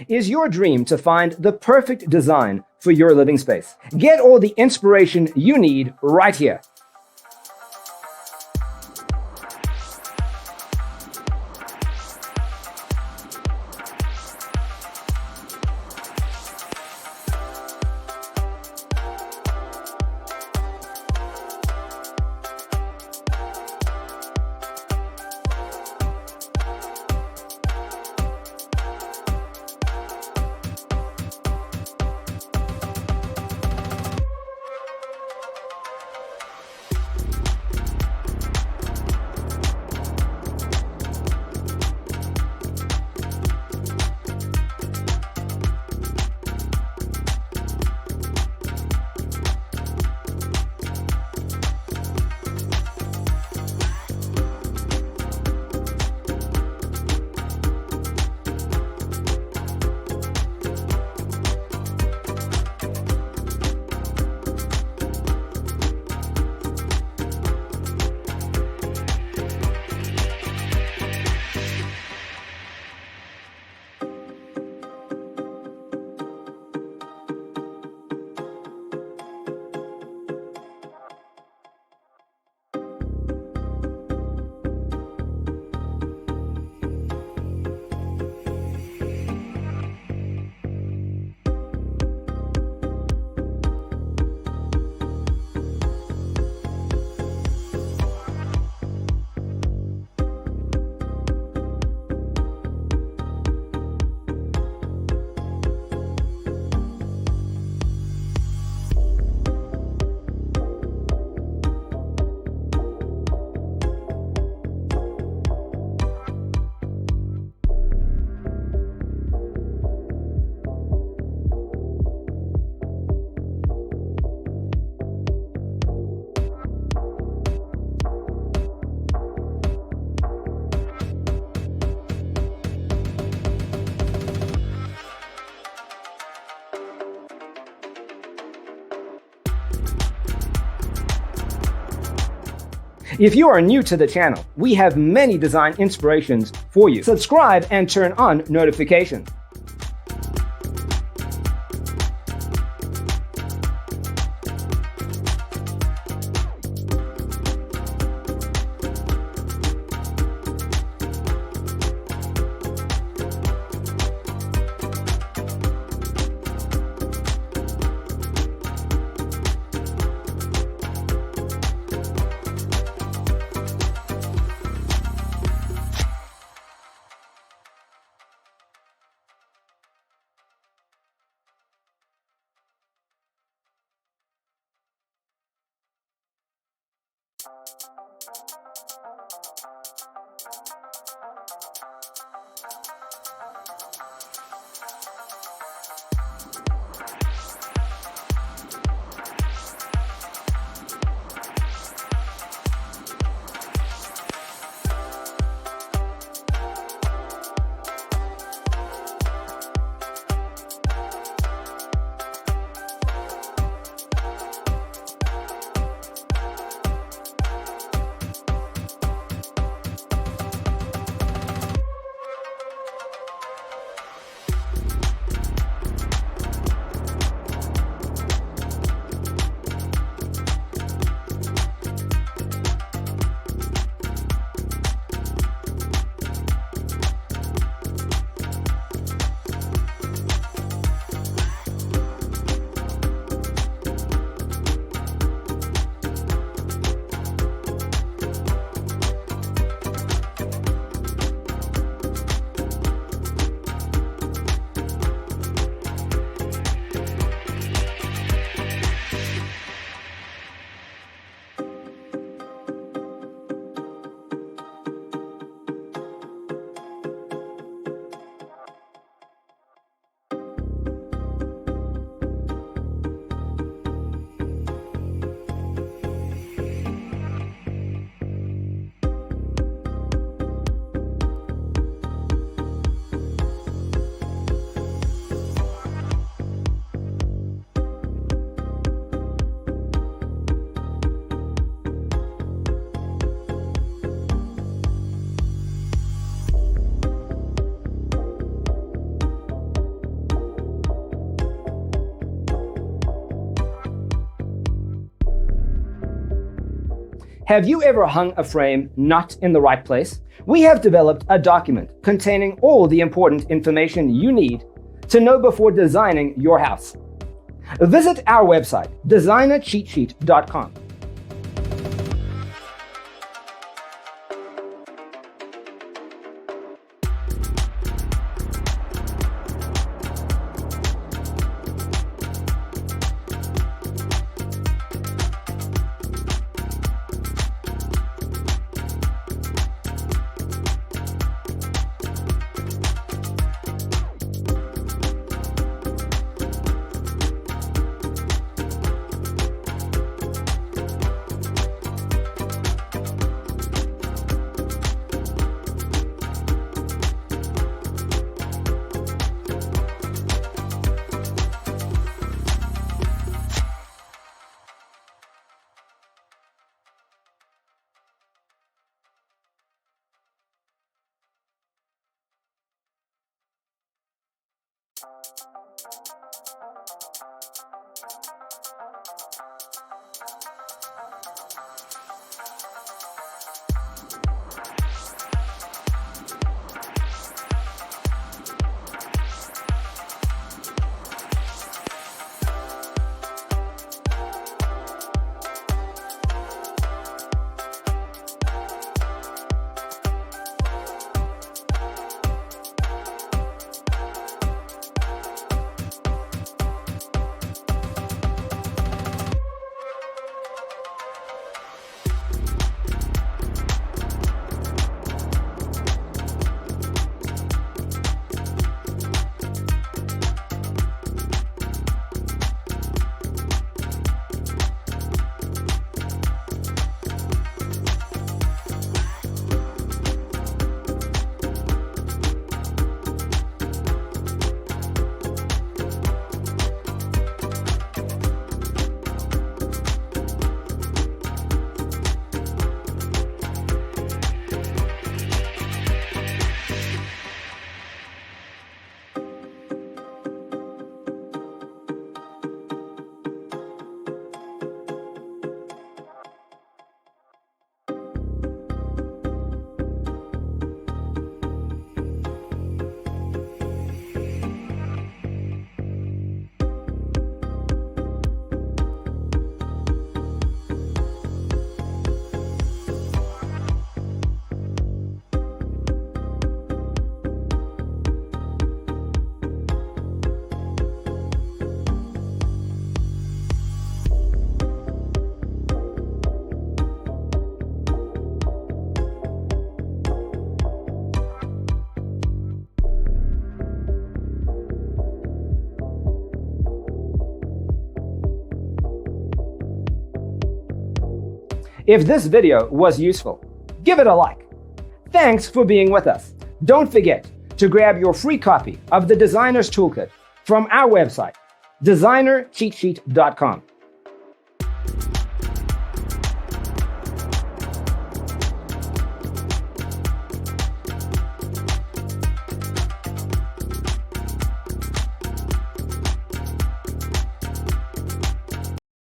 Is your dream to find the perfect design for your living space? Get all the inspiration you need right here. If you are new to the channel, we have many design inspirations for you. Subscribe and turn on notifications. Have you ever hung a frame not in the right place? We have developed a document containing all the important information you need to know before designing your house. Visit our website, designercheatsheet.com. If this video was useful, give it a like. Thanks for being with us. Don't forget to grab your free copy of the Designer's Toolkit from our website, designercheatsheet.com.